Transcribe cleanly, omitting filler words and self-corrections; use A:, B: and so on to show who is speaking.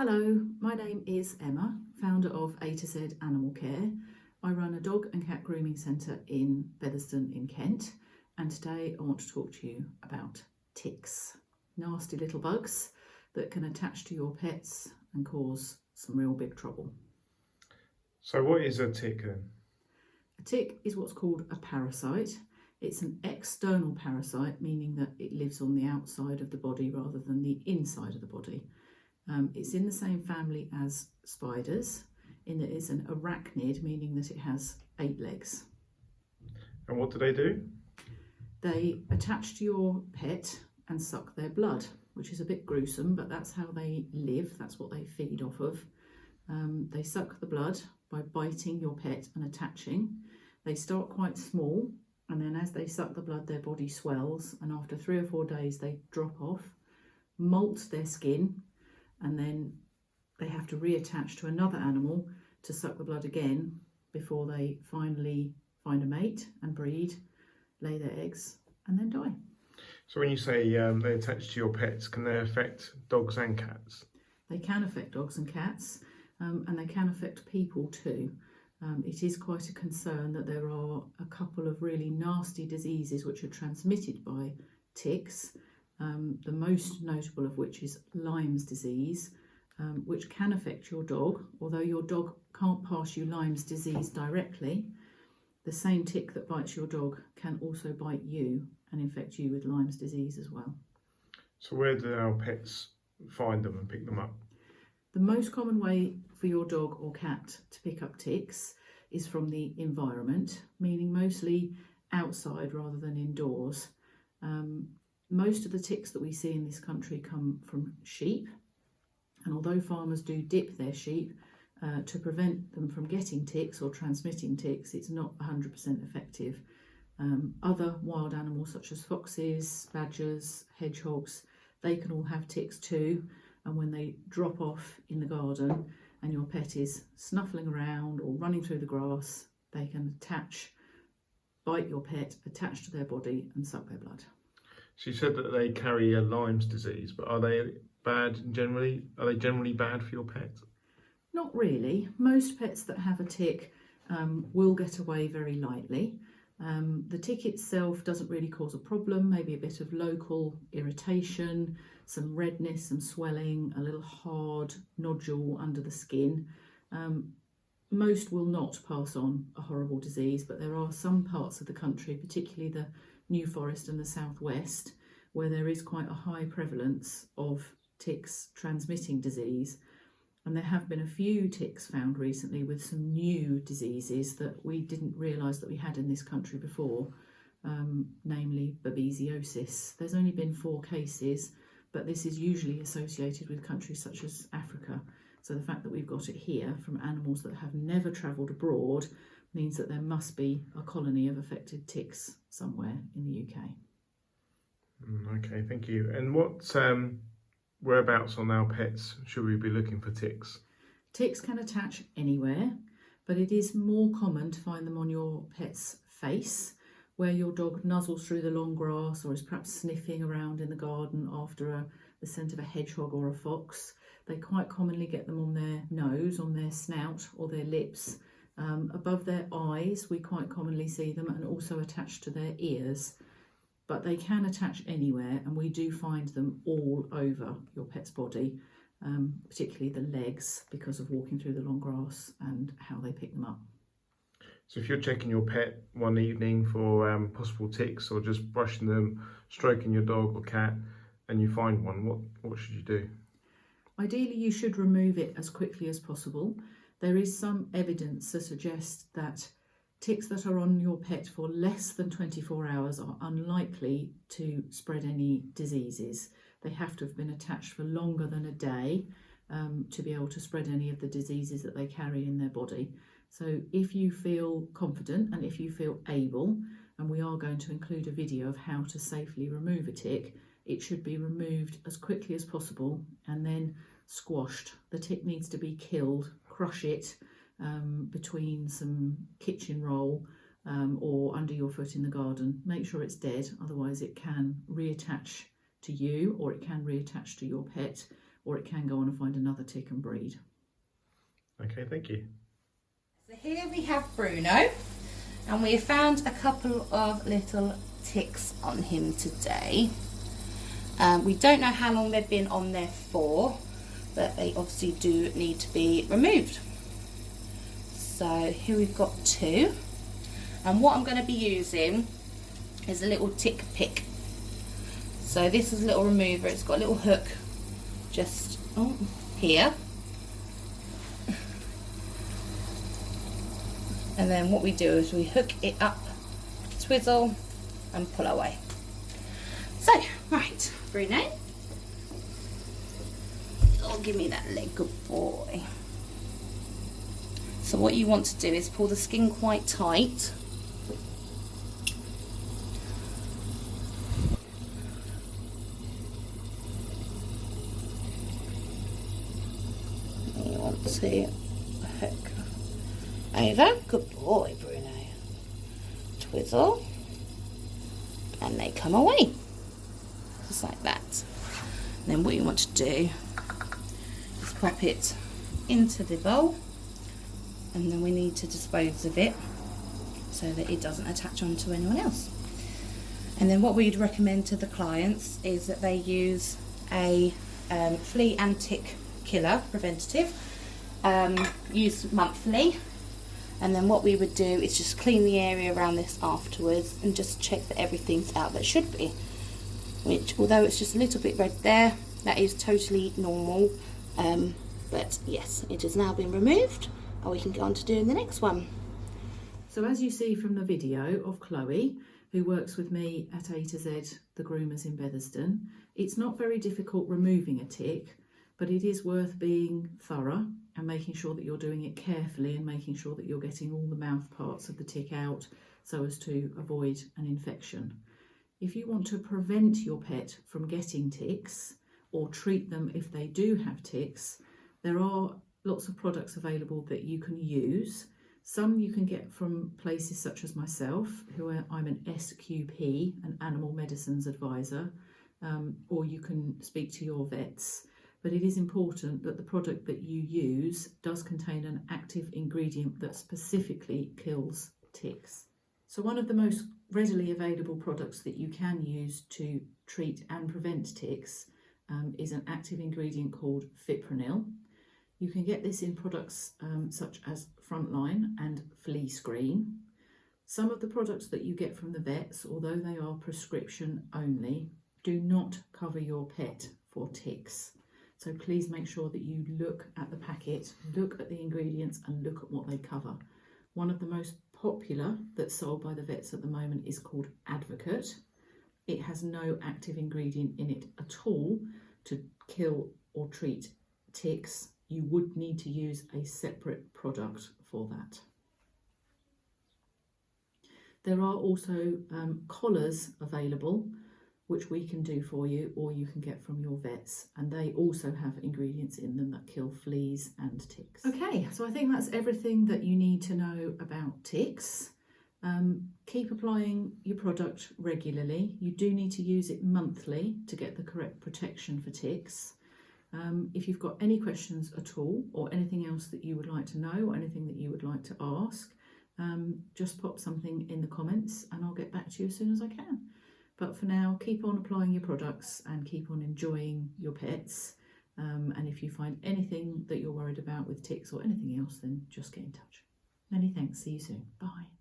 A: Hello, my name is Emma, founder of A to Z Animal Care. I run a dog and cat grooming centre in Featherstone in Kent, and today I want to talk to you about ticks. Nasty little bugs that can attach to your pets and cause some real big trouble.
B: So what is a tick then?
A: A tick is what's called a parasite. It's an external parasite, meaning that it lives on the outside of the body rather than the inside of the body. It's in the same family as spiders, in that it's an arachnid, meaning that it has 8 legs.
B: And what do they do?
A: They attach to your pet and suck their blood, which is a bit gruesome, but that's how they live, that's what they feed off of. They suck the blood by biting your pet and attaching. They start quite small, and then as they suck the blood, their body swells, and after 3 or 4 days they drop off, molt their skin, and then they have to reattach to another animal to suck the blood again before they finally find a mate and breed, lay their eggs, and then die.
B: So when you say they attach to your pets, can they affect dogs and cats?
A: They can affect dogs and cats, and they can affect people too. It is quite a concern that there are a couple of really nasty diseases which are transmitted by ticks. The most notable of which is Lyme's disease, which can affect your dog. Although your dog can't pass you Lyme's disease directly, the same tick that bites your dog can also bite you and infect you with Lyme's disease as well.
B: So where do our pets find them and pick them up?
A: The most common way for your dog or cat to pick up ticks is from the environment, meaning mostly outside rather than indoors. Most of the ticks that we see in this country come from sheep, and although farmers do dip their sheep to prevent them from getting ticks or transmitting ticks, it's not 100% effective. Other wild animals such as foxes, badgers, hedgehogs, they can all have ticks too, and when they drop off in the garden and your pet is snuffling around or running through the grass, they can bite your pet, attach to their body and suck their blood.
B: So you said that they carry a Lyme's disease, but are they bad generally? Are they generally bad for your pet?
A: Not really. Most pets that have a tick will get away very lightly. The tick itself doesn't really cause a problem, maybe a bit of local irritation, some redness, some swelling, a little hard nodule under the skin. Most will not pass on a horrible disease, but there are some parts of the country, particularly the New Forest and the southwest, where there is quite a high prevalence of ticks transmitting disease. And there have been a few ticks found recently with some new diseases that we didn't realise that we had in this country before, namely babesiosis. There's only been 4 cases, but this is usually associated with countries such as Africa. So the fact that we've got it here from animals that have never travelled abroad means that there must be a colony of affected ticks somewhere in the UK.
B: Okay, thank you. And what whereabouts on our pets should we be looking for ticks?
A: Ticks can attach anywhere, but it is more common to find them on your pet's face, where your dog nuzzles through the long grass or is perhaps sniffing around in the garden after the scent of a hedgehog or a fox. They quite commonly get them on their nose, on their snout or their lips. Above their eyes we quite commonly see them, and also attached to their ears. But they can attach anywhere, and we do find them all over your pet's body, particularly the legs, because of walking through the long grass and how they pick them up.
B: So if you're checking your pet one evening for possible ticks, or just brushing them, stroking your dog or cat, and you find one, what should you do?
A: Ideally, you should remove it as quickly as possible. There is some evidence to suggest that ticks that are on your pet for less than 24 hours are unlikely to spread any diseases. They have to have been attached for longer than a day to be able to spread any of the diseases that they carry in their body. So if you feel confident and if you feel able, and we are going to include a video of how to safely remove a tick, it should be removed as quickly as possible and then squashed. The tick needs to be killed, crush it between some kitchen roll or under your foot in the garden. Make sure it's dead, otherwise it can reattach to you, or it can reattach to your pet, or it can go on and find another tick and breed.
B: Okay, thank you.
C: So here we have Bruno, and we have found a couple of little ticks on him today. We don't know how long they've been on there for, but they obviously do need to be removed. So here we've got 2, and what I'm going to be using is a little tick pick. So this is a little remover. It's got a little hook just here, and then what we do is we hook it up, twizzle and pull away. So right, Bruno, oh, give me that leg, good boy. So what you want to do is pull the skin quite tight. You want to hook over. Good boy, Bruno. Twizzle. And they come away. Just like that. And then what you want to do is pop it into the bowl. And then we need to dispose of it so that it doesn't attach onto anyone else. And then what we'd recommend to the clients is that they use a flea and tick killer preventative, used monthly. And then what we would do is just clean the area around this afterwards and just check that everything's out that should be, which, although it's just a little bit red there, that is totally normal. But yes, it has now been removed, and we can go on to doing the next one.
A: So as you see from the video of Chloe, who works with me at A to Z, the groomers in Bethersden, it's not very difficult removing a tick, but it is worth being thorough and making sure that you're doing it carefully and making sure that you're getting all the mouth parts of the tick out so as to avoid an infection. If you want to prevent your pet from getting ticks or treat them if they do have ticks, there are lots of products available that you can use. Some you can get from places such as myself, I'm an SQP, an animal medicines advisor, or you can speak to your vets. But it is important that the product that you use does contain an active ingredient that specifically kills ticks. So one of the most readily available products that you can use to treat and prevent ticks is an active ingredient called fipronil. You can get this in products such as Frontline and Flea Screen. Some of the products that you get from the vets, although they are prescription only, do not cover your pet for ticks. So please make sure that you look at the packet, look at the ingredients and look at what they cover. One of the most popular that's sold by the vets at the moment is called Advocate. It has no active ingredient in it at all to kill or treat ticks. You would need to use a separate product for that. There are also collars available, which we can do for you, or you can get from your vets, and they also have ingredients in them that kill fleas and ticks. Okay, so I think that's everything that you need to know about ticks. Keep applying your product regularly. You do need to use it monthly to get the correct protection for ticks. If you've got any questions at all, or anything else that you would like to know, or anything that you would like to ask, just pop something in the comments and I'll get back to you as soon as I can. But for now, keep on applying your products and keep on enjoying your pets. And if you find anything that you're worried about with ticks or anything else, then just get in touch. Many thanks. See you soon. Bye.